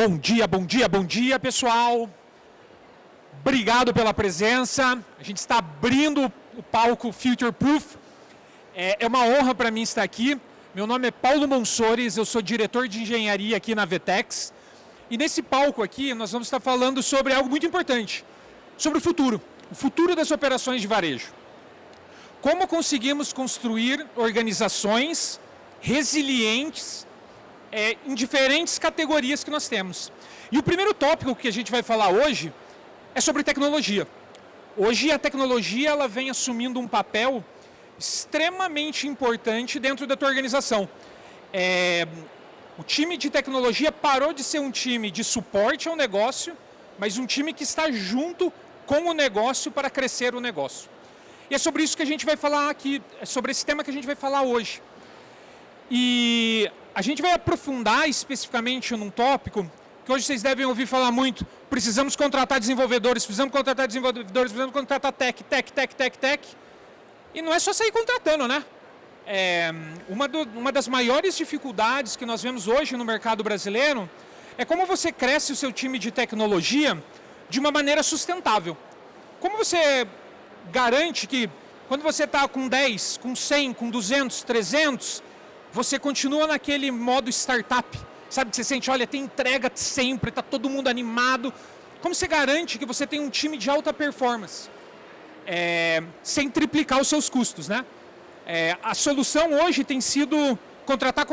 Bom dia, bom dia, bom dia, pessoal. Obrigado pela presença. A gente está abrindo o palco Future Proof. É uma honra para mim estar aqui. Meu nome é Paulo Monsores, eu sou diretor de engenharia aqui na Vetex. E nesse palco aqui nós vamos estar falando sobre algo muito importante, sobre o futuro das operações de varejo. Como conseguimos construir organizações resilientes em diferentes categorias que nós temos. E o primeiro tópico que a gente vai falar hoje é sobre tecnologia. Hoje a tecnologia ela vem assumindo um papel extremamente importante dentro da tua organização. O time de tecnologia parou de ser um time de suporte ao negócio, mas um time que está junto com o negócio para crescer o negócio. E é sobre isso que a gente vai falar aqui, é sobre esse tema que a gente vai falar hoje. E a gente vai aprofundar especificamente num tópico que hoje vocês devem ouvir falar muito. Precisamos contratar desenvolvedores, precisamos contratar tech. E não é só sair contratando, né? Uma das maiores dificuldades que nós vemos hoje no mercado brasileiro é como você cresce o seu time de tecnologia de uma maneira sustentável. Como você garante que quando você está com 10, com 100, com 200, 300, você continua naquele modo startup, sabe? Que você sente, olha, tem entrega sempre, está todo mundo animado. Como você garante que você tem um time de alta performance? Sem triplicar os seus custos, né? A solução hoje tem sido contratar.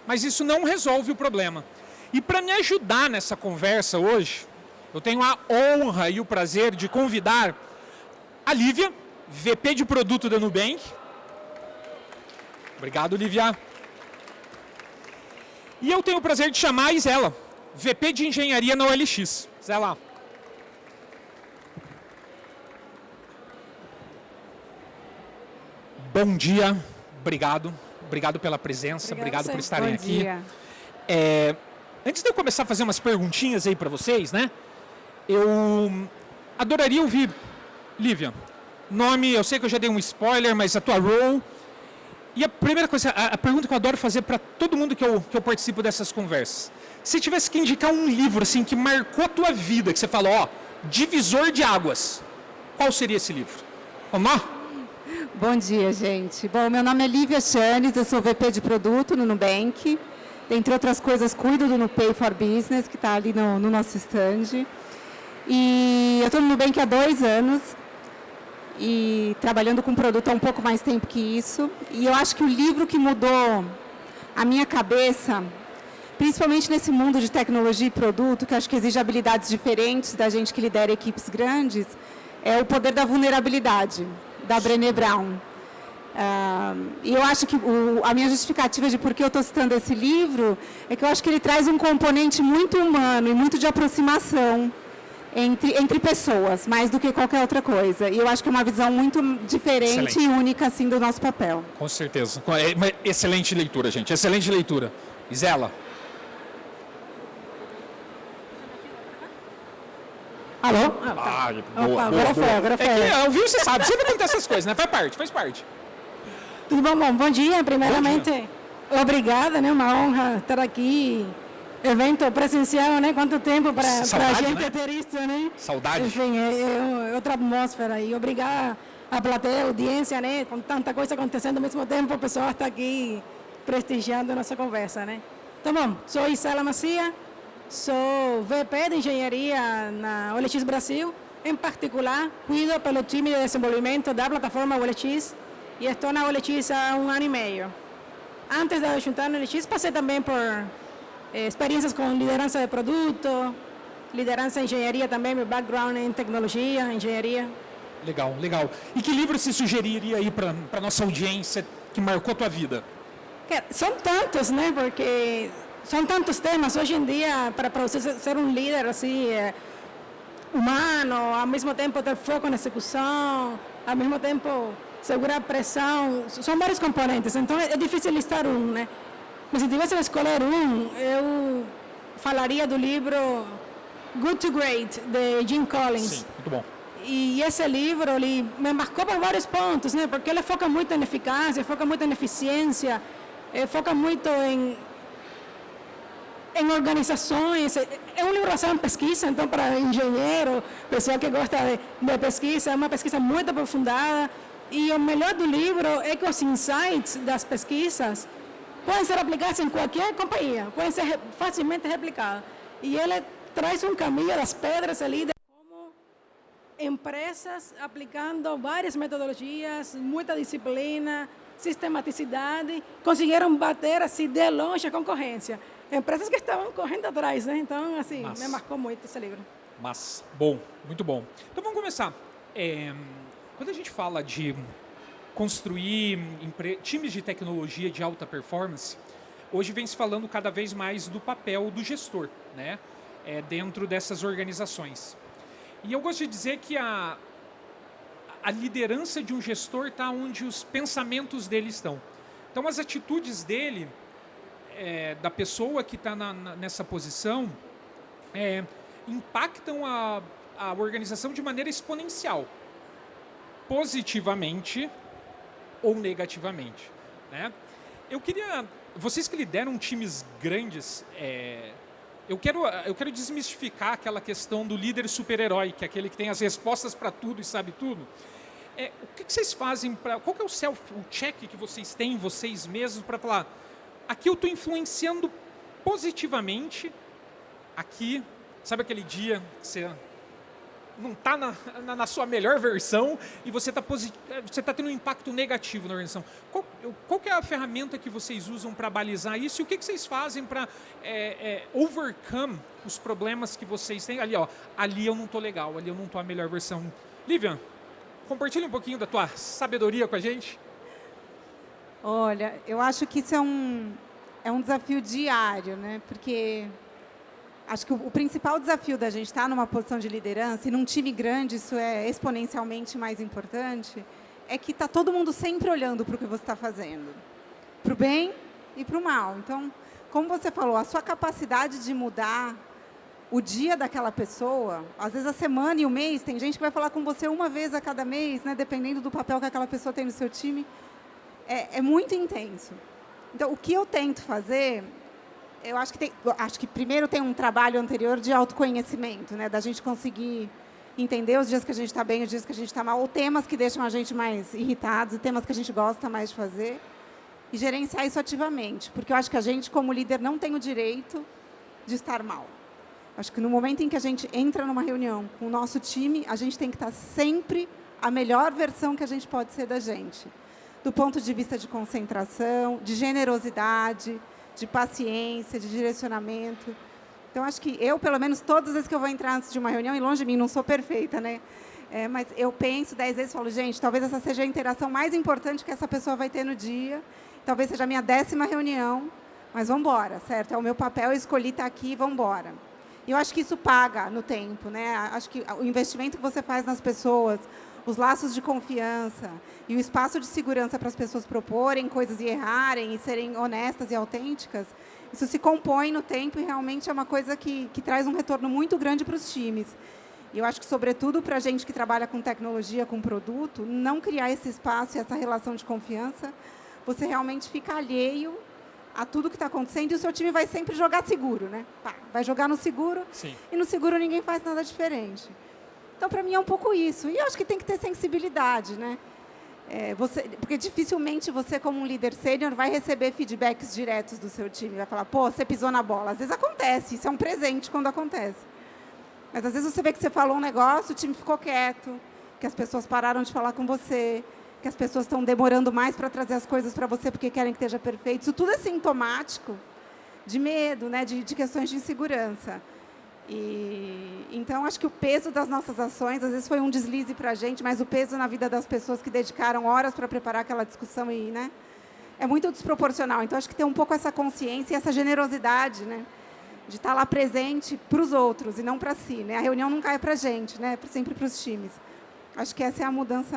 Mas isso não resolve o problema. E para me ajudar nessa conversa hoje, eu tenho a honra e o prazer de convidar a Lívia, VP de produto da Nubank. Obrigado, Lívia. E eu tenho o prazer de chamar a Isela, VP de engenharia na OLX. Isela. Bom dia, obrigado pela presença, obrigado por estarem aqui. Antes de eu começar a fazer umas perguntinhas aí para vocês, né? Eu adoraria ouvir, Lívia, nome, eu sei que eu já dei um spoiler, mas a tua role. E a primeira coisa, a pergunta que eu adoro fazer para todo mundo que eu participo dessas conversas. Se tivesse que indicar um livro assim que marcou a tua vida, que você falou, ó, divisor de águas, qual seria esse livro? Vamos lá? Bom dia, gente. Bom, meu nome é Lívia Chanes, eu sou VP de produto no Nubank. Entre outras coisas, cuido do Nupay for Business, que está ali no nosso stand. E eu estou no Nubank há 2 anos e trabalhando com produto há um pouco mais tempo que isso. E eu acho que o livro que mudou a minha cabeça, principalmente nesse mundo de tecnologia e produto, que acho que exige habilidades diferentes da gente que lidera equipes grandes, é O Poder da Vulnerabilidade, da Brené Brown. E eu acho que a minha justificativa de por que eu estou citando esse livro é que eu acho que ele traz um componente muito humano e muito de aproximação entre pessoas, mais do que qualquer outra coisa. E eu acho que é uma visão muito diferente Excelente. E única assim, do nosso papel. Com certeza. Excelente leitura, gente. Excelente leitura. Isela. Alô? Boa. Agora foi. Ao vivo você sabe, sempre acontece essas coisas, né? Faz parte. Tudo bom? Bom dia. Primeiramente, obrigada, né? Uma honra estar aqui. Evento presencial, né? Quanto tempo para a gente, né? Ter isso, né? Saudade. Enfim, é outra atmosfera. E obrigada à plateia, à audiência, né? Com tanta coisa acontecendo ao mesmo tempo, o pessoal está aqui prestigiando a nossa conversa, né? Então, bom, sou Isela Macia, sou VP de engenharia na OLX Brasil. Em particular, cuido pelo time de desenvolvimento da plataforma OLX e estou na OLX há 1 ano e meio. Antes de juntar na OLX, passei também por experiências com liderança de produto, liderança em engenharia também, meu background em tecnologia, engenharia. Legal. E que livro você sugeriria aí para a nossa audiência que marcou a tua vida? São tantos, né? Porque são tantos temas. Hoje em dia, para você ser um líder assim, humano, ao mesmo tempo ter foco na execução, ao mesmo tempo segurar a pressão, são vários componentes. Então é difícil listar um, né? Mas se tivesse que escolher um, eu falaria do livro Good to Great, de Jim Collins. Sim, muito bom. E esse livro ele me marcou por vários pontos, né? Porque ele foca muito em eficácia, foca muito em eficiência, foca muito em organizações. É um livro baseado em pesquisa, então, para engenheiro, pessoa que gosta de pesquisa, é uma pesquisa muito aprofundada. E o melhor do livro é que os insights das pesquisas podem ser aplicados em qualquer companhia, podem ser facilmente replicados. E ele traz um caminho das pedras ali de como empresas aplicando várias metodologias, muita disciplina, sistematicidade, conseguiram bater assim de longe a concorrência. Empresas que estavam correndo atrás, né? Então, assim, me marcou muito esse livro. Mas, bom, muito bom. Então vamos começar. Quando a gente fala de construir times de tecnologia de alta performance, hoje vem se falando cada vez mais do papel do gestor, né? Dentro dessas organizações. E eu gosto de dizer que a liderança de um gestor está onde os pensamentos dele estão. Então, as atitudes dele, da pessoa que está nessa posição, impactam a organização de maneira exponencial, positivamente ou negativamente, né? Eu queria, vocês que lideram times grandes, eu quero desmistificar aquela questão do líder super-herói, que é aquele que tem as respostas para tudo e sabe tudo. O que vocês fazem qual que é o check que vocês têm em vocês mesmos para falar, aqui eu estou influenciando positivamente, aqui, sabe aquele dia que você não está na sua melhor versão e você está tendo um impacto negativo na organização. Qual que é a ferramenta que vocês usam para balizar isso e o que vocês fazem para overcome os problemas que vocês têm? Ali eu não estou legal, ali eu não estou a melhor versão. Lívia, compartilha um pouquinho da tua sabedoria com a gente. Olha, eu acho que isso é um desafio diário, né? Porque acho que o principal desafio da gente estar numa posição de liderança, e num time grande isso é exponencialmente mais importante, é que está todo mundo sempre olhando para o que você está fazendo, para o bem e para o mal. Então, como você falou, a sua capacidade de mudar o dia daquela pessoa, às vezes a semana e o mês, tem gente que vai falar com você uma vez a cada mês, né, dependendo do papel que aquela pessoa tem no seu time, é muito intenso. Então, o que eu tento fazer, eu acho que primeiro tem um trabalho anterior de autoconhecimento, né, da gente conseguir entender os dias que a gente está bem, os dias que a gente está mal, ou temas que deixam a gente mais irritados, e temas que a gente gosta mais de fazer, e gerenciar isso ativamente, porque eu acho que a gente, como líder, não tem o direito de estar mal. Acho que no momento em que a gente entra numa reunião com o nosso time, a gente tem que estar sempre a melhor versão que a gente pode ser da gente. Do ponto de vista de concentração, de generosidade, de paciência, de direcionamento. Então, acho que eu, pelo menos, todas as vezes que eu vou entrar antes de uma reunião, e longe de mim, não sou perfeita, né? Mas eu penso 10 vezes e falo, gente, talvez essa seja a interação mais importante que essa pessoa vai ter no dia. Talvez seja a minha 10ª reunião, mas vamos embora, certo? É o meu papel, eu escolhi estar aqui, vamos embora. E eu acho que isso paga no tempo, né? Acho que o investimento que você faz nas pessoas, os laços de confiança e o espaço de segurança para as pessoas proporem coisas e errarem e serem honestas e autênticas, isso se compõe no tempo e realmente é uma coisa que traz um retorno muito grande para os times. E eu acho que, sobretudo, para a gente que trabalha com tecnologia, com produto, não criar esse espaço e essa relação de confiança, você realmente fica alheio a tudo que está acontecendo e o seu time vai sempre jogar seguro, né? Vai jogar no seguro. Sim. E no seguro ninguém faz nada diferente. Então, para mim, é um pouco isso. E eu acho que tem que ter sensibilidade, né? Porque dificilmente você, como um líder sênior, vai receber feedbacks diretos do seu time. Vai falar, pô, você pisou na bola. Às vezes acontece, isso é um presente quando acontece. Mas às vezes você vê que você falou um negócio, o time ficou quieto, que as pessoas pararam de falar com você, que as pessoas estão demorando mais para trazer as coisas para você porque querem que esteja perfeito. Isso tudo é sintomático de medo, né, de questões de insegurança. Então, acho que o peso das nossas ações, às vezes foi um deslize para a gente, mas o peso na vida das pessoas que dedicaram horas para preparar aquela discussão, né, é muito desproporcional. Então, acho que tem um pouco essa consciência e essa generosidade, né, de estar lá presente para os outros e não para si. Né? A reunião não cai para a gente, né, sempre para os times. Acho que essa é a mudança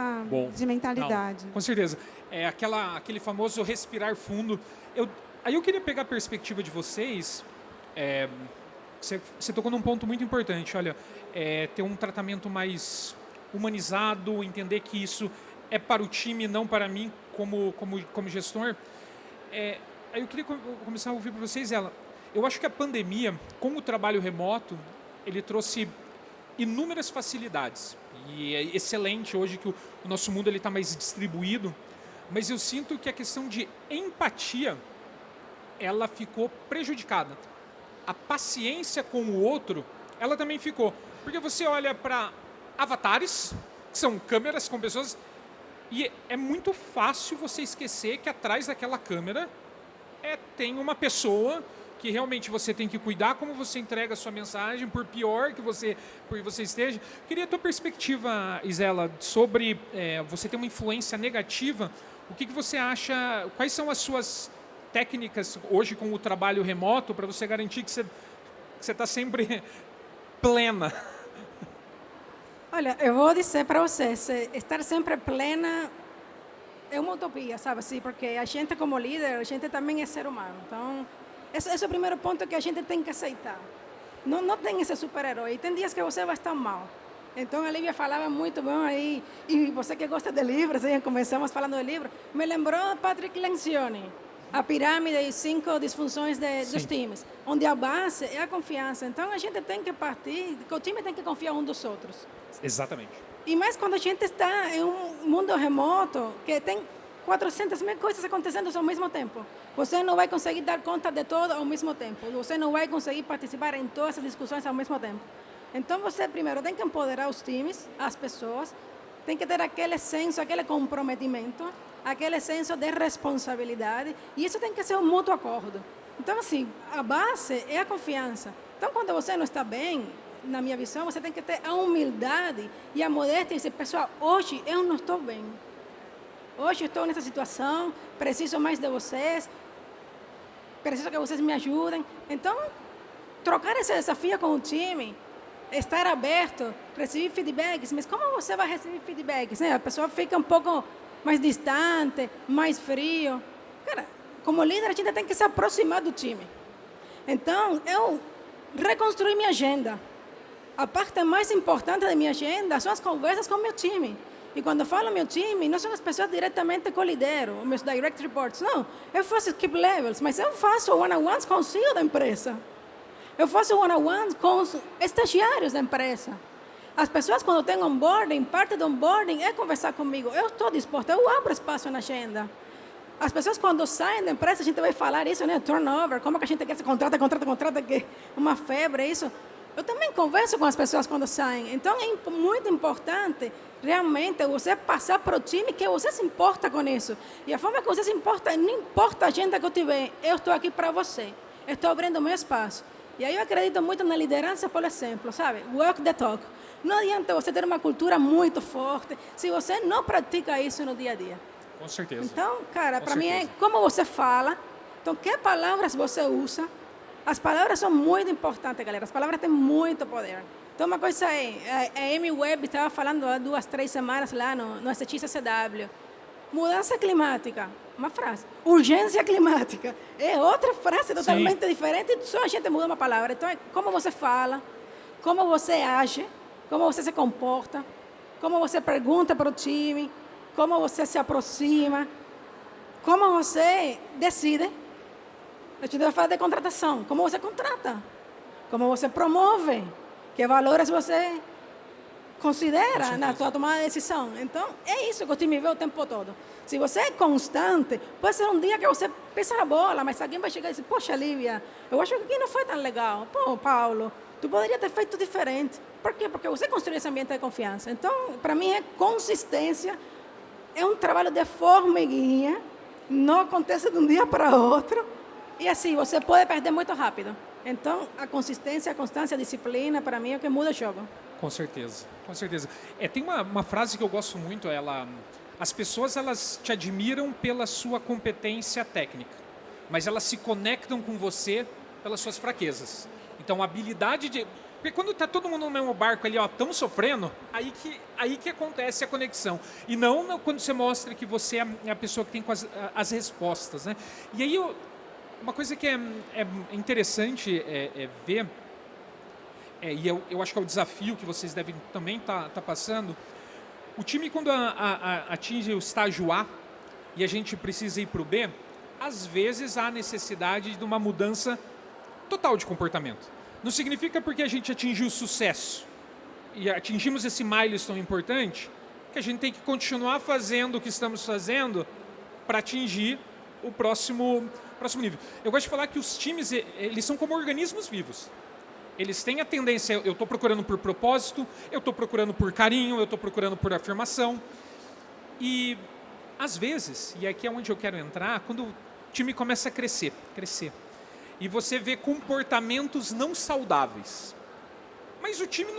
de mentalidade. Não, com certeza. É aquele famoso respirar fundo. Aí eu queria pegar a perspectiva de vocês. Você tocou num ponto muito importante. Olha, ter um tratamento mais humanizado, entender que isso é para o time, não para mim, como gestor. Aí eu queria começar a ouvir para vocês Eu acho que a pandemia, com o trabalho remoto, ele trouxe inúmeras facilidades. E é excelente hoje que o nosso mundo está mais distribuído, mas eu sinto que a questão de empatia, ela ficou prejudicada. A paciência com o outro, ela também ficou. Porque você olha para avatares, que são câmeras com pessoas, e é muito fácil você esquecer que atrás daquela câmera tem uma pessoa que realmente você tem que cuidar como você entrega a sua mensagem, por pior que você esteja. Queria a tua perspectiva, Isela, sobre você ter uma influência negativa. O que você acha, quais são as suas técnicas hoje com o trabalho remoto para você garantir que você está sempre plena? Olha, eu vou dizer para vocês, estar sempre plena é uma utopia, sabe assim? Porque a gente como líder, a gente também é ser humano. Então, esse é o primeiro ponto que a gente tem que aceitar. Não tem esse super-herói. Tem dias que você vai estar mal. Então, a Lívia falava muito bom aí, e você que gosta de livros, aí começamos falando de livro, me lembrou Patrick Lencioni, a pirâmide e 5 disfunções dos times, onde a base é a confiança. Então, a gente tem que partir, que o time tem que confiar um dos outros. Exatamente. E mais quando a gente está em um mundo remoto, que tem 400 mil coisas acontecendo ao mesmo tempo. Você não vai conseguir dar conta de tudo ao mesmo tempo. Você não vai conseguir participar em todas as discussões ao mesmo tempo. Então, você primeiro tem que empoderar os times, as pessoas, tem que ter aquele senso, aquele comprometimento, aquele senso de responsabilidade, e isso tem que ser um mútuo acordo. Então, assim, a base é a confiança. Então, quando você não está bem, na minha visão, você tem que ter a humildade e a modéstia e dizer, pessoal, hoje eu não estou bem. Hoje estou nessa situação, preciso mais de vocês, preciso que vocês me ajudem. Então, trocar esse desafio com o time, estar aberto, receber feedbacks, mas como você vai receber feedbacks? Né? A pessoa fica um pouco mais distante, mais frio. Cara, como líder, a gente tem que se aproximar do time. Então, eu reconstruí minha agenda. A parte mais importante da minha agenda são as conversas com o meu time. E quando eu falo meu time, não são as pessoas diretamente que eu lidero, os meus direct reports, não. Eu faço skip levels, mas eu faço one-on-ones com o CEO da empresa. Eu faço one-on-ones com os estagiários da empresa. As pessoas, quando têm onboarding, parte do onboarding é conversar comigo. Eu estou disposta, eu abro espaço na agenda. As pessoas, quando saem da empresa, a gente vai falar isso, né? Turnover, como que a gente quer se contrata, que é uma febre, isso. Eu também converso com as pessoas quando saem. Então, é muito importante, realmente, você passar para o time que você se importa com isso. E a forma que você se importa, não importa a agenda que eu tiver, eu estou aqui para você. Eu estou abrindo o meu espaço. E aí eu acredito muito na liderança, por exemplo, sabe? Walk the talk. Não adianta você ter uma cultura muito forte se você não pratica isso no dia a dia. Com certeza. Então, cara, para mim é como você fala. Então, que palavras você usa? As palavras são muito importantes, galera. As palavras têm muito poder. Então, uma coisa é, a Amy Webb estava falando há 2, 3 semanas lá no SXSW. Mudança climática, uma frase. Urgência climática, é outra frase totalmente diferente. Só a gente muda uma palavra. Então, é como você fala, como você age, como você se comporta, como você pergunta para o time, como você se aproxima, como você decide. A gente vai falar de contratação. Como você contrata? Como você promove? Que valores você considera na sua tomada de decisão? Então, é isso que o time vê o tempo todo. Se você é constante, pode ser um dia que você pisa na bola, mas alguém vai chegar e dizer, poxa, Lívia, eu acho que aqui não foi tão legal. Pô, Paulo, tu poderia ter feito diferente. Por quê? Porque você construiu esse ambiente de confiança. Então, para mim, é consistência. É um trabalho de formiguinha. Não acontece de um dia para outro. E assim, você pode perder muito rápido. Então, a consistência, a constância, a disciplina, para mim, é o que muda o jogo. Com certeza, com certeza. Tem uma frase que eu gosto muito, as pessoas elas te admiram pela sua competência técnica, mas elas se conectam com você pelas suas fraquezas. Então, a habilidade de... Porque quando está todo mundo no mesmo barco ali, tão sofrendo, aí que acontece a conexão. E não quando você mostra que você é a pessoa que tem as respostas, né? E aí, uma coisa que é interessante ver, e eu acho que é o desafio que vocês devem também estar passando, o time, quando atinge o estágio A e a gente precisa ir para o B, às vezes há necessidade de uma mudança total de comportamento. Não significa porque a gente atingiu sucesso e atingimos esse milestone importante que a gente tem que continuar fazendo o que estamos fazendo para atingir o próximo nível. Eu gosto de falar que os times, eles são como organismos vivos. Eles têm a tendência, eu estou procurando por propósito, eu estou procurando por carinho, eu estou procurando por afirmação. E, às vezes, e aqui é onde eu quero entrar, quando o time começa a crescer, e você vê comportamentos não saudáveis. Mas o time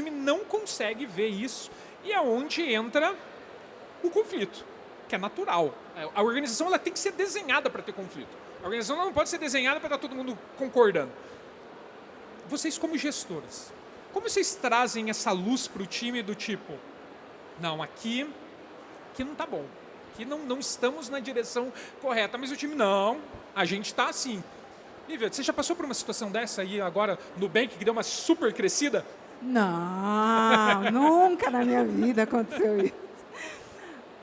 não consegue ver isso, e é onde entra o conflito, que é natural. A organização ela tem que ser desenhada para ter conflito. A organização não pode ser desenhada para estar todo mundo concordando. Vocês como gestoras, como vocês trazem essa luz para o time do tipo, não, aqui não está bom, aqui não estamos na direção correta, mas o time não, a gente está assim. Lívia, você já passou por uma situação dessa aí agora no Nubank que deu uma super crescida? Não, nunca na minha vida aconteceu isso.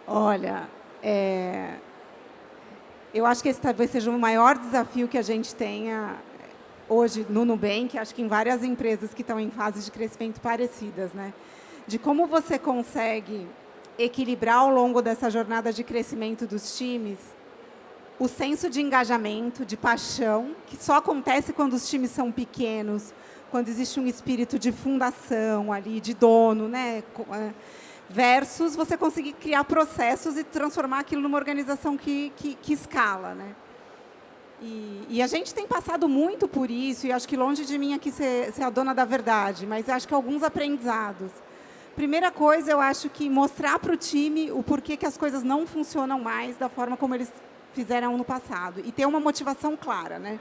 Olha, eu acho que esse talvez seja o maior desafio que a gente tenha hoje no Nubank, acho que em várias empresas que estão em fases de crescimento parecidas, né? De como você consegue equilibrar ao longo dessa jornada de crescimento dos times o senso de engajamento, de paixão, que só acontece quando os times são pequenos, quando existe um espírito de fundação ali, de dono, né? Versus você conseguir criar processos e transformar aquilo numa organização que escala, né? E a gente tem passado muito por isso, e acho que longe de mim aqui ser a dona da verdade, mas acho que alguns aprendizados. Primeira coisa, eu acho que mostrar para o time o porquê que as coisas não funcionam mais da forma como eles fizeram no passado. E ter uma motivação clara, né?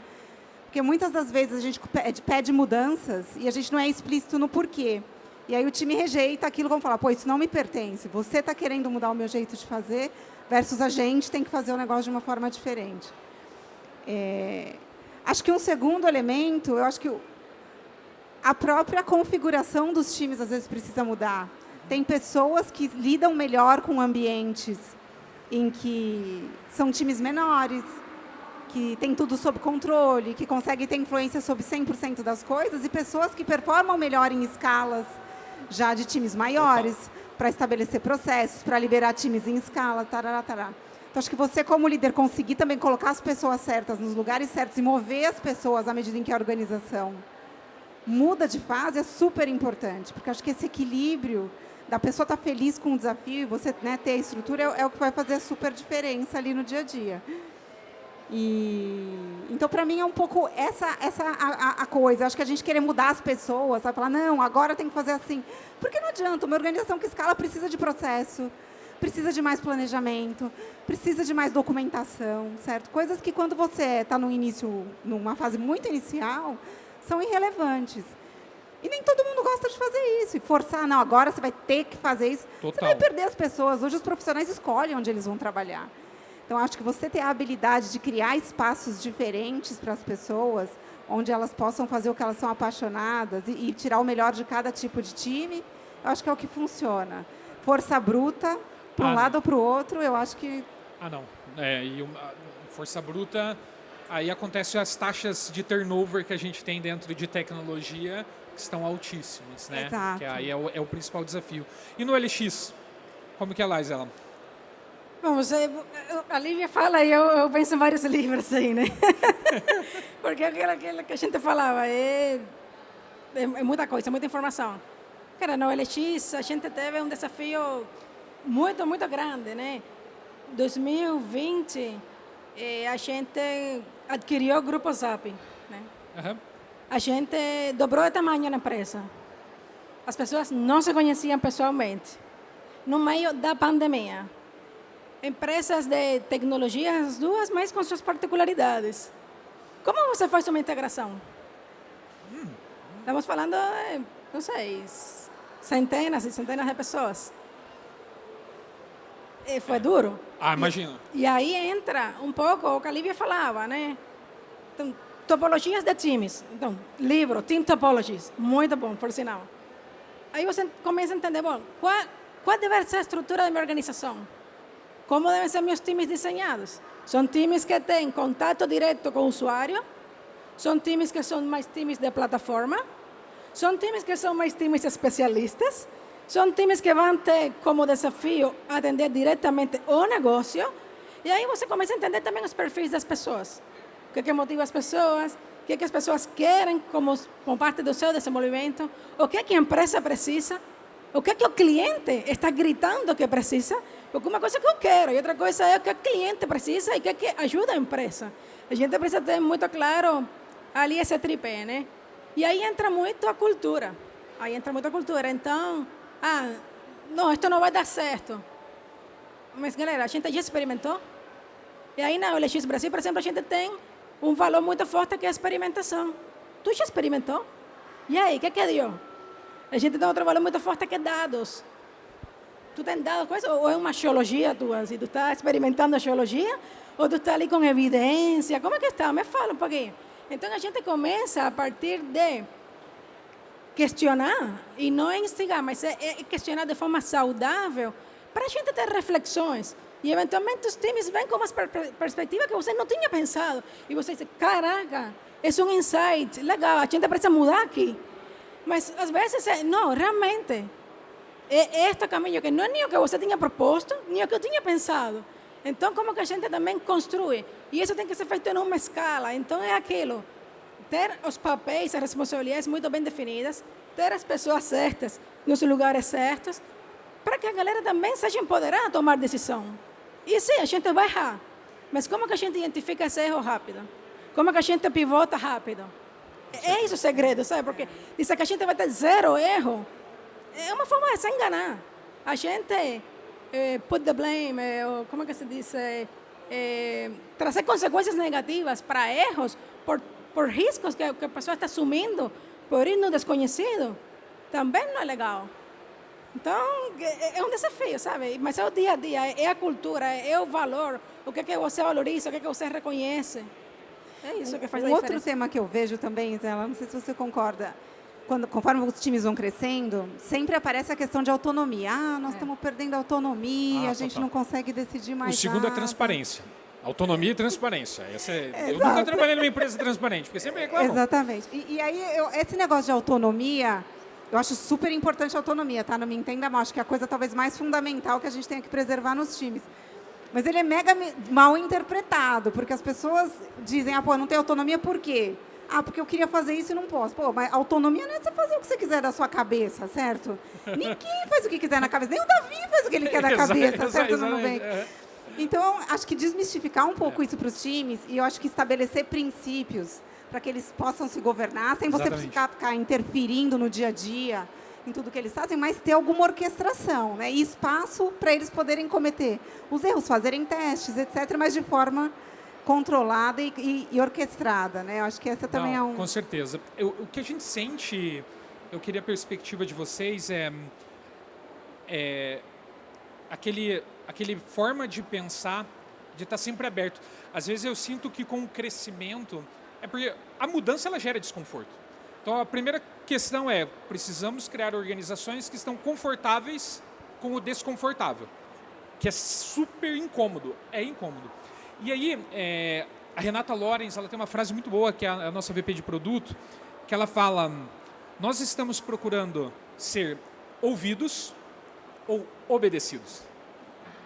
Porque muitas das vezes a gente pede mudanças e a gente não é explícito no porquê. E aí o time rejeita aquilo, vamos falar, pô, isso não me pertence. Você está querendo mudar o meu jeito de fazer versus a gente tem que fazer o negócio de uma forma diferente. Acho que um segundo elemento, eu acho que a própria configuração dos times às vezes precisa mudar. Tem pessoas que lidam melhor com ambientes em que são times menores, que tem tudo sob controle, que conseguem ter influência sobre 100% das coisas, e pessoas que performam melhor em escalas já de times maiores, para estabelecer processos, para liberar times em escala, tarará, tarará. Então, acho que você, como líder, conseguir também colocar as pessoas certas nos lugares certos e mover as pessoas à medida em que a organização muda de fase é super importante, porque acho que esse equilíbrio da pessoa estar feliz com o desafio e você, né, ter a estrutura é o que vai fazer a super diferença ali no dia a dia. Então, para mim, é um pouco essa a coisa. Acho que a gente querer mudar as pessoas, sabe? Falar, não, agora tem que fazer assim. Porque não adianta, uma organização que escala precisa de processo, precisa de mais planejamento, precisa de mais documentação, certo? Coisas que quando você está no início, numa fase muito inicial, são irrelevantes. E nem todo mundo gosta de fazer isso. E forçar, não, agora você vai ter que fazer isso. Total. Você vai perder as pessoas. Hoje os profissionais escolhem onde eles vão trabalhar. Então, acho que você ter a habilidade de criar espaços diferentes para as pessoas, onde elas possam fazer o que elas são apaixonadas e tirar o melhor de cada tipo de time, eu acho que é o que funciona. Força bruta, para um lado ou para o outro, eu acho que... Não. Força bruta, aí acontecem as taxas de turnover que a gente tem dentro de tecnologia, que estão altíssimas, né? Exato. Que aí é o principal desafio. E no LX, como que é, Laís? Bom, a Lívia fala e eu penso em vários livros aí, né? Porque aquilo que a gente falava é muita coisa, muita informação. Cara, no LX a gente teve um desafio muito, muito grande, né? 2020, a gente adquiriu o Grupo Zap, né? Uhum. A gente dobrou de tamanho na empresa. As pessoas não se conheciam pessoalmente. No meio da pandemia. Empresas de tecnologia, as duas, mas com suas particularidades. Como você faz uma integração? Estamos falando, não sei, centenas e centenas de pessoas. E foi duro. Imagino. E aí entra um pouco o que a Lívia falava, né? Então, topologias de times. Então, livro, Team Topologies, muito bom, por sinal. Aí você começa a entender, bom, qual deve ser a estrutura da minha organização? Como devem ser meus times desenhados? São times que têm contato direto com o usuário São times que são mais times de plataforma, são times que são mais times especialistas, são times que vão ter como desafio atender diretamente o negócio, e aí você começa a entender também os perfis das pessoas. O que motiva as pessoas, o que as pessoas querem como parte do seu desenvolvimento, o que a empresa precisa, o que o cliente está gritando que precisa, porque uma coisa é que eu quero e outra coisa é o que o cliente precisa e o que ajuda a empresa. A gente precisa ter muito claro ali esse tripé, né? E aí entra muito a cultura. Então, não, isto não vai dar certo. Mas, galera, a gente já experimentou. E aí na OLX Brasil, por exemplo, a gente tem um valor muito forte que é a experimentação. Tu já experimentou? E aí, o que deu? A gente tem outro valor muito forte que é dados. Tu tem dados com isso? Ou é uma geologia tua? Se tu está experimentando a geologia, ou tu está ali com evidência? Como é que está? Me fala um pouquinho. Então, a gente começa a partir de questionar, e não é instigar, mas é questionar de forma saudável, para a gente ter reflexões. E, eventualmente, os times vêm com uma perspectiva que você não tinha pensado. E você diz, caraca, é um insight legal, a gente precisa mudar aqui. Mas, às vezes, não, realmente, é este caminho que não é nem o que você tinha proposto, nem o que eu tinha pensado. Então, como que a gente também construi? E isso tem que ser feito em uma escala. Então, é aquilo, ter os papéis, as responsabilidades muito bem definidas, ter as pessoas certas nos lugares certos, para que a galera também seja empoderada a tomar decisão. E sim, a gente vai errar, mas como que a gente identifica esse erro rápido? Como que a gente pivota rápido? É isso o segredo, sabe? Porque dizer que a gente vai ter zero erro é uma forma de se enganar. A gente put the blame, como que se diz? Trazer consequências negativas para erros por riscos que a pessoa está assumindo por ir no desconhecido, também não é legal. Então, é um desafio, sabe? Mas é o dia a dia, é a cultura, é o valor, o que você valoriza, o que você reconhece. É isso que faz a diferença. Outro tema que eu vejo também, Zela, não sei se você concorda, conforme os times vão crescendo, sempre aparece a questão de autonomia. Nós estamos perdendo a autonomia, a gente não consegue decidir mais. O segundo é transparência. Autonomia e transparência. Eu nunca trabalhei numa empresa transparente, porque sempre reclamam. Exatamente. E aí, esse negócio de autonomia, eu acho super importante a autonomia, tá? Não me entenda mal, acho que é a coisa talvez mais fundamental que a gente tem que preservar nos times. Mas ele é mega mal interpretado, porque as pessoas dizem, eu não tenho autonomia por quê? Porque eu queria fazer isso e não posso. Mas autonomia não é você fazer o que você quiser da sua cabeça, certo? Ninguém faz o que quiser na cabeça, nem o Davi faz o que ele quer na cabeça, certo? No Nubank. Então, acho que desmistificar um pouco isso para os times, e eu acho que estabelecer princípios para que eles possam se governar, sem você ficar interferindo no dia a dia, em tudo que eles fazem, mas ter alguma orquestração, né? E espaço para eles poderem cometer os erros, fazerem testes, etc., mas de forma controlada e orquestrada, né? Eu acho que essa também é um... Com certeza. O que a gente sente, eu queria a perspectiva de vocês, aquele forma de pensar, de estar sempre aberto. Às vezes eu sinto que com o crescimento, porque a mudança ela gera desconforto. Então a primeira questão precisamos criar organizações que estão confortáveis com o desconfortável, que é super incômodo, é incômodo. E aí, a Renata Lorenz, ela tem uma frase muito boa, que é a nossa VP de produto, que ela fala, nós estamos procurando ser ouvidos ou obedecidos.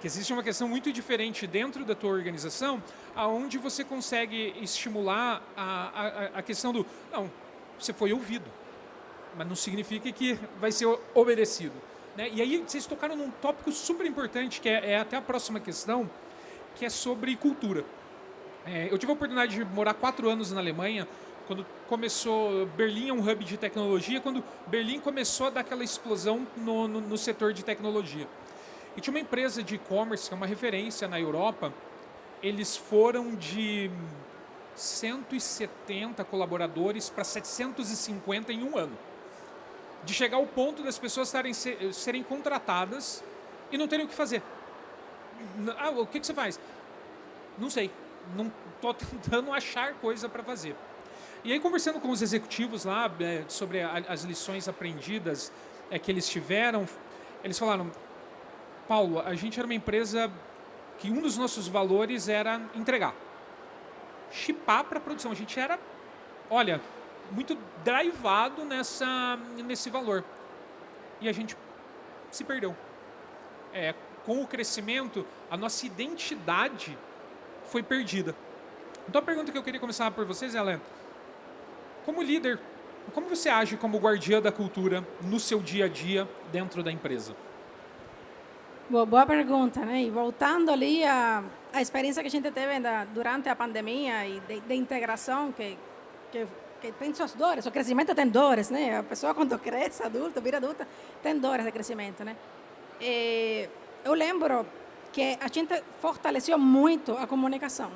Que existe uma questão muito diferente dentro da tua organização, aonde você consegue estimular a questão do, não, você foi ouvido, mas não significa que vai ser obedecido. Né? E aí vocês tocaram num tópico super importante, que é até a próxima questão, que é sobre cultura. Eu tive a oportunidade de morar 4 anos na Alemanha, quando começou, Berlim é um hub de tecnologia, quando Berlim começou a dar aquela explosão no setor de tecnologia. E tinha uma empresa de e-commerce, que é uma referência na Europa, eles foram de 170 colaboradores para 750 em um ano. De chegar ao ponto das pessoas serem contratadas e não terem o que fazer. O que você faz? Não sei. Não estou tentando achar coisa para fazer. E aí, conversando com os executivos lá sobre as lições aprendidas que eles tiveram, eles falaram, Paulo, a gente era uma empresa que um dos nossos valores era entregar. Shippar para a produção. A gente era olha, muito drivado nesse valor. E a gente se perdeu. Com o crescimento, a nossa identidade foi perdida. Então a pergunta que eu queria começar por vocês é, como líder, como você age como guardiã da cultura no seu dia a dia dentro da empresa? Boa pergunta, né? E voltando ali a experiência que a gente teve durante a pandemia e de integração, que tem suas dores, o crescimento tem dores, né? A pessoa quando cresce, vira adulta, tem dores de crescimento, né? Eu lembro que a gente fortaleceu muito a comunicação,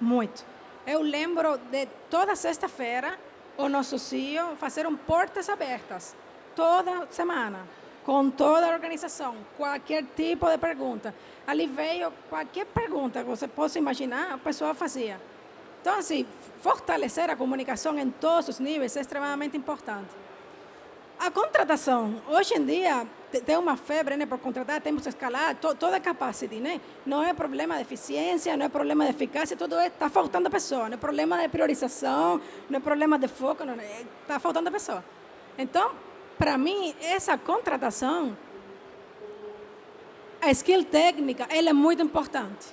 muito. Eu lembro de toda sexta-feira o nosso CEO fazer portas abertas, toda semana, com toda a organização, qualquer tipo de pergunta. Ali veio qualquer pergunta que você possa imaginar, a pessoa fazia. Então, assim, fortalecer a comunicação em todos os níveis é extremamente importante. A contratação, hoje em dia, tem uma febre, né, por contratar, temos que escalar toda a capacity, né? Não é problema de eficiência, não é problema de eficácia, tudo está faltando pessoa, não é problema de priorização, não é problema de foco, está faltando pessoa. Então, para mim, essa contratação, a skill técnica, ela é muito importante,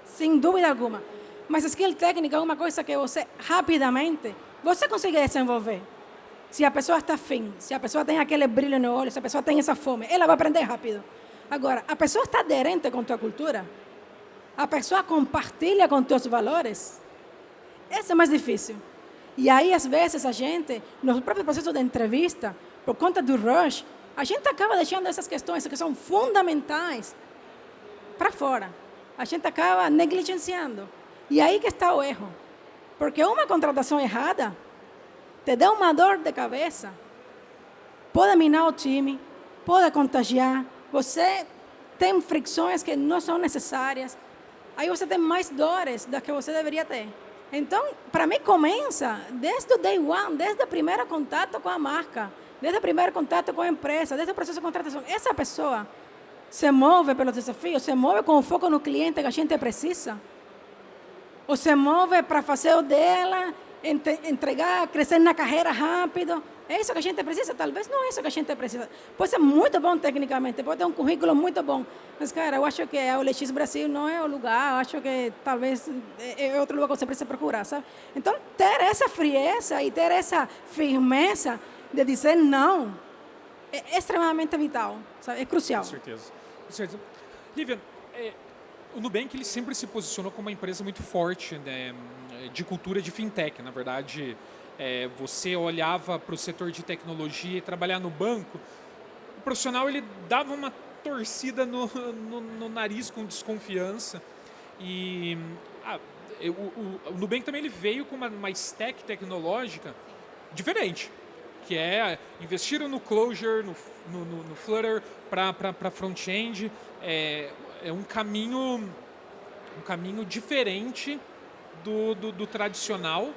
sem dúvida alguma. Mas a skill técnica é uma coisa que você, rapidamente, você consegue desenvolver. Se a pessoa está afim, se a pessoa tem aquele brilho no olho, se a pessoa tem essa fome, ela vai aprender rápido. Agora, a pessoa está aderente com a tua cultura, a pessoa compartilha com teus valores, esse é mais difícil. E aí, às vezes, a gente, no próprio processo de entrevista, por conta do rush, a gente acaba deixando essas questões que são fundamentais para fora. A gente acaba negligenciando. E aí que está o erro. Porque uma contratação errada te dá uma dor de cabeça. Pode minar o time, pode contagiar. Você tem fricções que não são necessárias. Aí você tem mais dores das que você deveria ter. Então, para mim, começa desde o day one, desde o primeiro contato com a marca, desde o primeiro contato com a empresa, desde o processo de contratação. Essa pessoa se move pelos desafios, se move com o foco no cliente que a gente precisa, ou se move para fazer o dela, entregar, crescer na carreira rápido. É isso que a gente precisa? Talvez não é isso que a gente precisa. Pode ser muito bom tecnicamente, pode ter um currículo muito bom, mas, cara, eu acho que a OLX Brasil não é o lugar, eu acho que talvez é outro lugar que você precisa procurar, sabe? Então, ter essa frieza e ter essa firmeza de dizer não é extremamente vital, sabe? É crucial. Com certeza. Com certeza. Lívia, o Nubank ele sempre se posicionou como uma empresa muito forte, né, de cultura de fintech. Na verdade, você olhava para o setor de tecnologia e trabalhar no banco, o profissional ele dava uma torcida no nariz com desconfiança. E o Nubank também ele veio com uma stack tecnológica diferente, que investiram no Clojure, no Flutter para front-end. É um caminho diferente do tradicional.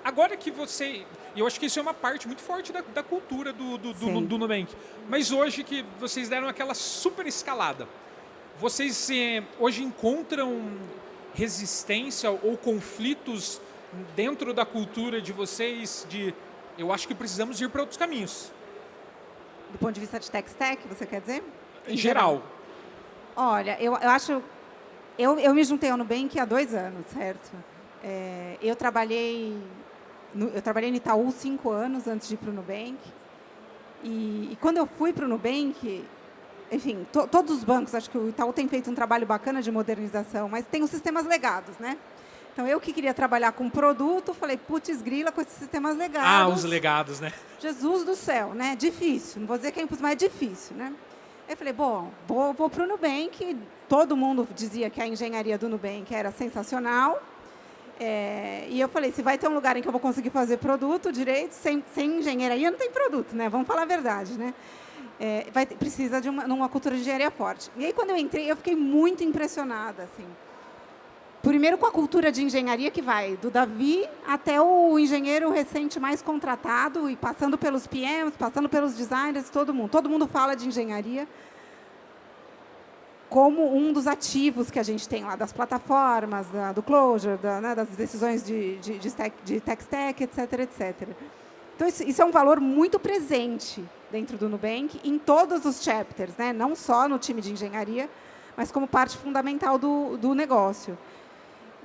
Agora que você... Eu acho que isso é uma parte muito forte da cultura do Nubank. Mas hoje que vocês deram aquela super escalada, vocês hoje encontram resistência ou conflitos dentro da cultura de vocês eu acho que precisamos ir para outros caminhos? Do ponto de vista de tech stack, você quer dizer? Em geral. Olha, eu acho... Eu me juntei ao Nubank há 2 anos, certo? Eu trabalhei no Itaú 5 anos antes de ir para o Nubank. E quando eu fui para o Nubank, enfim, todos os bancos, acho que o Itaú tem feito um trabalho bacana de modernização, mas tem os sistemas legados, né? Então, eu que queria trabalhar com produto, falei, putz, grila com esses sistemas legados. Os legados, né? Jesus do céu, né? Difícil. Não vou dizer que é impossível, mas é difícil, né? Eu falei, bom, vou para o Nubank. Todo mundo dizia que a engenharia do Nubank era sensacional. E eu falei, se vai ter um lugar em que eu vou conseguir fazer produto direito, sem engenharia não tem produto, né? Vamos falar a verdade, né? Precisa de uma cultura de engenharia forte. E aí, quando eu entrei, eu fiquei muito impressionada, assim. Primeiro com a cultura de engenharia que vai do Davi até o engenheiro recente mais contratado e passando pelos PMs, passando pelos designers, todo mundo. Todo mundo fala de engenharia. como um dos ativos que a gente tem lá, das plataformas, do closure, das decisões de tech stack, etc, etc. Então, isso é um valor muito presente dentro do Nubank, em todos os chapters, né? Não só no time de engenharia, mas como parte fundamental do negócio.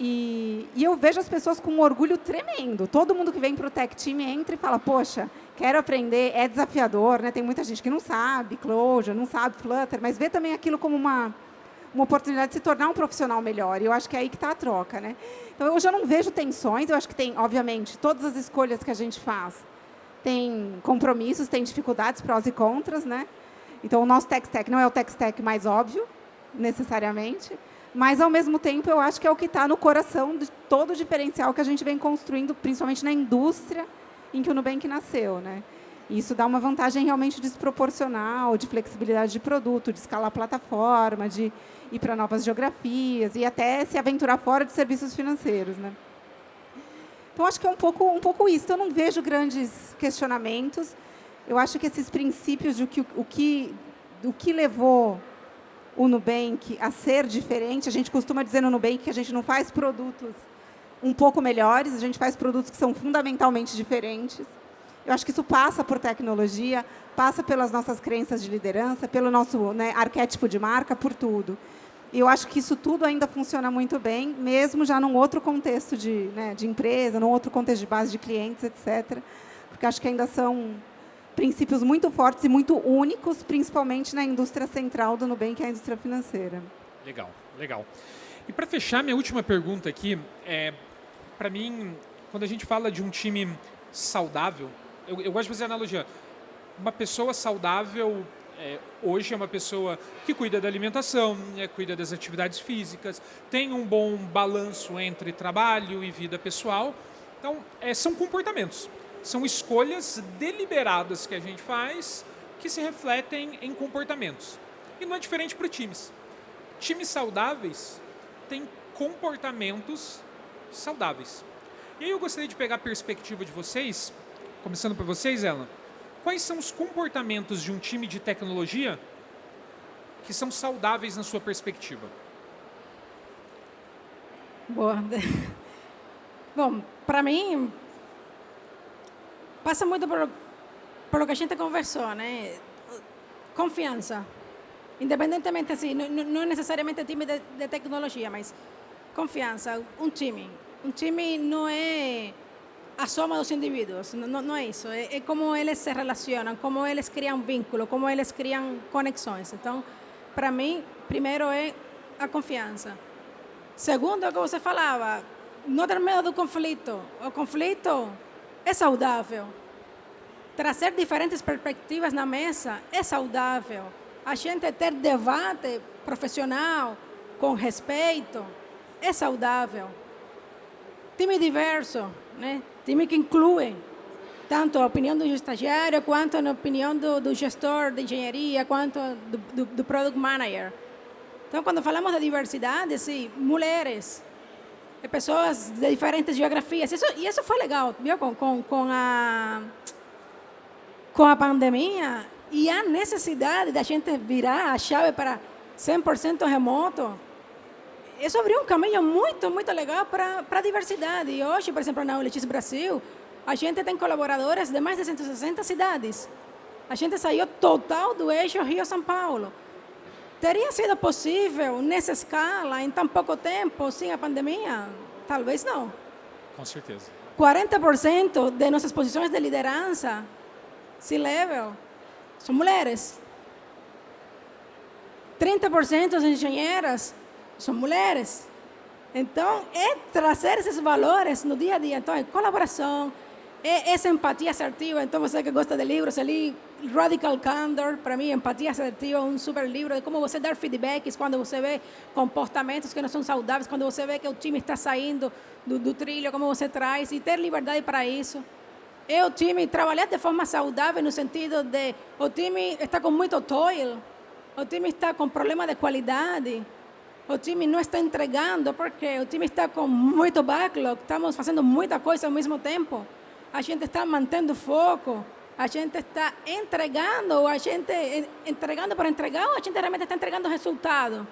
E eu vejo as pessoas com um orgulho tremendo. Todo mundo que vem para o Tech Team entra e fala, poxa, quero aprender, é desafiador, né? Tem muita gente que não sabe Clojure, não sabe Flutter, mas vê também aquilo como uma oportunidade de se tornar um profissional melhor. E eu acho que é aí que está a troca, né? Então, hoje eu não vejo tensões. Eu acho que tem, obviamente, todas as escolhas que a gente faz tem compromissos, tem dificuldades, prós e contras, né? Então, o nosso tech stack não é o tech stack mais óbvio, necessariamente, mas, ao mesmo tempo, eu acho que é o que está no coração de todo o diferencial que a gente vem construindo, principalmente na indústria em que o Nubank nasceu, né? E isso dá uma vantagem realmente desproporcional, de flexibilidade de produto, de escalar a plataforma, de ir para novas geografias e até se aventurar fora de serviços financeiros, né? Então, acho que é um pouco isso. Eu não vejo grandes questionamentos. Eu acho que esses princípios de o que levou o Nubank a ser diferente, a gente costuma dizer no Nubank que a gente não faz produtos um pouco melhores, a gente faz produtos que são fundamentalmente diferentes. Eu acho que isso passa por tecnologia, passa pelas nossas crenças de liderança, pelo nosso, né, arquétipo de marca, por tudo. E eu acho que isso tudo ainda funciona muito bem, mesmo já num outro contexto de empresa, num outro contexto de base de clientes, etc. Porque acho que ainda são princípios muito fortes e muito únicos, principalmente na indústria central do Nubank, que é a indústria financeira. Legal, legal. E para fechar, minha última pergunta aqui, para mim, quando a gente fala de um time saudável, eu gosto de fazer analogia. Uma pessoa saudável hoje é uma pessoa que cuida da alimentação, cuida das atividades físicas, tem um bom balanço entre trabalho e vida pessoal. Então, são comportamentos, são escolhas deliberadas que a gente faz que se refletem em comportamentos. E não é diferente para times. Times saudáveis têm comportamentos saudáveis. E aí eu gostaria de pegar a perspectiva de vocês, começando por vocês, Ellen. Quais são os comportamentos de um time de tecnologia que são saudáveis na sua perspectiva? Boa. Bom, para mim, passa muito por o que a gente conversou, né? Confiança. Independentemente, assim, não necessariamente time de tecnologia, mas confiança. Um time não é a soma dos indivíduos, não é isso. É como eles se relacionam, como eles criam vínculo, como eles criam conexões. Então, para mim, primeiro é a confiança. Segundo, é o que você falava, não ter medo do conflito. O conflito é saudável. Trazer diferentes perspectivas na mesa é saudável. A gente ter debate profissional, com respeito, é saudável. Time diverso, né? Time que inclui tanto a opinião do estagiário, quanto a opinião do gestor de engenharia, quanto do product manager. Então, quando falamos de diversidade, sim, mulheres, pessoas de diferentes geografias, isso foi legal, viu? Com a pandemia e a necessidade da gente virar a chave para 100% remoto, isso abriu um caminho muito, muito legal para a diversidade. E hoje, por exemplo, na OLX Brasil, a gente tem colaboradores de mais de 160 cidades. A gente saiu total do eixo Rio-São Paulo. Teria sido possível, nessa escala, em tão pouco tempo, sem a pandemia? Talvez não. Com certeza. 40% de nossas posições de liderança, C-level, são mulheres. 30% das engenheiras são mulheres. Então, é trazer esses valores no dia a dia. Então, é colaboração, é essa empatia assertiva. Então, você que gosta de livros, ali, Radical Candor, para mim, empatia assertiva é um super livro de como você dar feedbacks quando você vê comportamentos que não são saudáveis, quando você vê que o time está saindo do trilho, como você traz, e ter liberdade para isso. É o time trabalhar de forma saudável no sentido de o time está com muito toil, o time está com problema de qualidade, o time não está entregando porque o time está com muito backlog, estamos fazendo muita coisa ao mesmo tempo. A gente está mantendo foco, a gente está entregando, ou a gente entregando para entregar, ou a gente realmente está entregando resultado.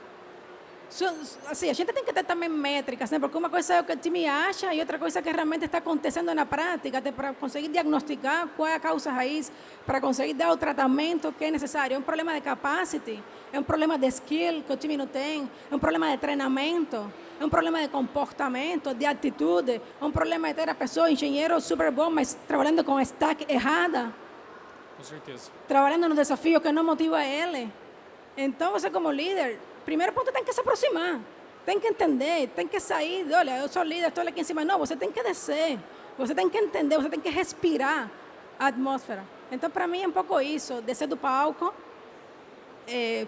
Assim, a gente tem que ter também métricas, né? Porque uma coisa é o que o time acha e outra coisa é o que realmente está acontecendo na prática, até para conseguir diagnosticar qual é a causa raiz, para conseguir dar o tratamento que é necessário. É um problema de capacity, é um problema de skill que o time não tem, é um problema de treinamento, é um problema de comportamento, de atitude, é um problema de ter a pessoa, engenheiro super bom, mas trabalhando com a stack errada. Com certeza. Trabalhando no desafio que não motiva ele. Então, você como líder, primeiro ponto tem que se aproximar, tem que entender, tem que sair, olha, eu sou líder, estou aqui em cima. Não, você tem que descer, você tem que entender, você tem que respirar a atmosfera. Então, para mim, é um pouco isso, descer do palco,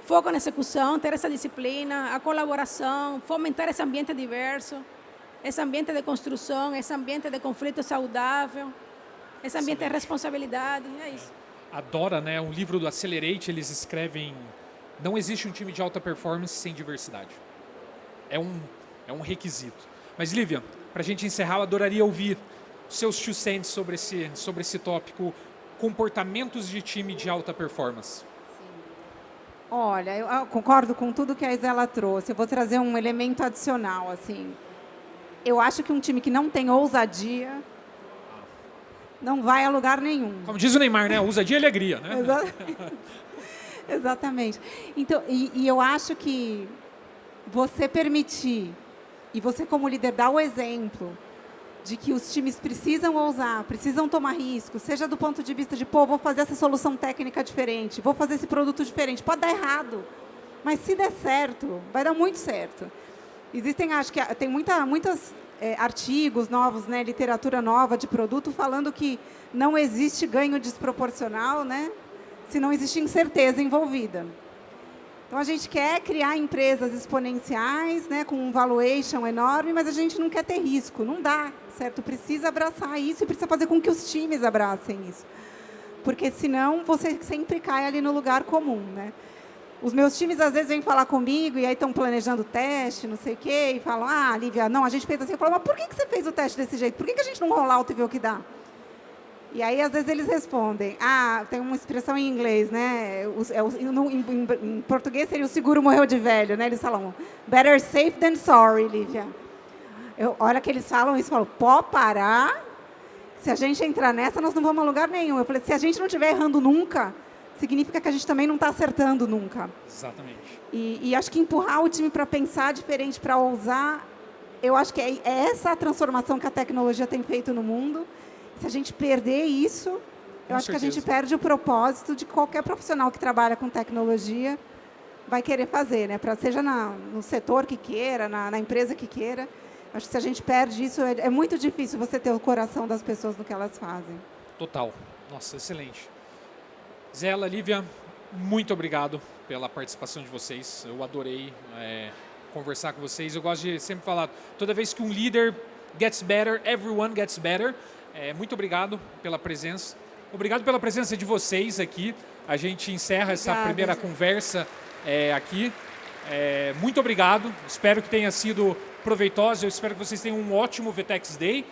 foco na execução, ter essa disciplina, a colaboração, fomentar esse ambiente diverso, esse ambiente de construção, esse ambiente de conflito saudável, esse ambiente de responsabilidade, é isso. Adora, né? Um livro do Accelerate, eles escrevem: não existe um time de alta performance sem diversidade. É um requisito. Mas, Lívia, para a gente encerrar, eu adoraria ouvir seus 2 cents sobre esse tópico, comportamentos de time de alta performance. Olha, eu concordo com tudo que a Isela trouxe. Eu vou trazer um elemento adicional, assim. Eu acho que um time que não tem ousadia não vai a lugar nenhum. Como diz o Neymar, né? Ousadia e alegria, né? Exatamente. Então, e eu acho que você permitir, e você como líder dar o exemplo de que os times precisam ousar, precisam tomar risco, seja do ponto de vista de, pô, vou fazer essa solução técnica diferente, vou fazer esse produto diferente. Pode dar errado, mas se der certo, vai dar muito certo. Existem, acho que tem muitos artigos novos, né, literatura nova de produto, falando que não existe ganho desproporcional, né, se não existe incerteza envolvida. Então, a gente quer criar empresas exponenciais, né, com um valuation enorme, mas a gente não quer ter risco. Não dá, certo? Precisa abraçar isso e precisa fazer com que os times abracem isso. Porque, senão, você sempre cai ali no lugar comum, né? Os meus times, às vezes, vêm falar comigo e aí estão planejando teste, não sei o quê, e falam: ah, Lívia, não, a gente fez assim. Eu falo: mas por que você fez o teste desse jeito? Por que a gente não rola alto e vê o que dá? E aí, às vezes, eles respondem: ah, tem uma expressão em inglês, né? Em português seria o seguro morreu de velho, né? Eles falam: better safe than sorry, Lívia. A hora que eles falam isso, eu falo: pode parar. Se a gente entrar nessa, nós não vamos a lugar nenhum. Eu falei: se a gente não estiver errando nunca, significa que a gente também não está acertando nunca. Exatamente. E acho que empurrar o time para pensar diferente, para ousar, eu acho que é essa a transformação que a tecnologia tem feito no mundo. Se a gente perder isso, eu acho que a gente perde o propósito de qualquer profissional que trabalha com tecnologia vai querer fazer, né? Seja no setor que queira, na empresa que queira. Acho que se a gente perde isso, é muito difícil você ter o coração das pessoas no que elas fazem. Total. Nossa, excelente. Zela, Lívia, muito obrigado pela participação de vocês. Eu adorei conversar com vocês. Eu gosto de sempre falar, toda vez que um líder gets better, everyone gets better. Muito obrigado pela presença. Obrigado pela presença de vocês aqui. A gente encerra essa primeira conversa aqui. Muito obrigado. Espero que tenha sido proveitosa. Eu espero que vocês tenham um ótimo VTEX Day.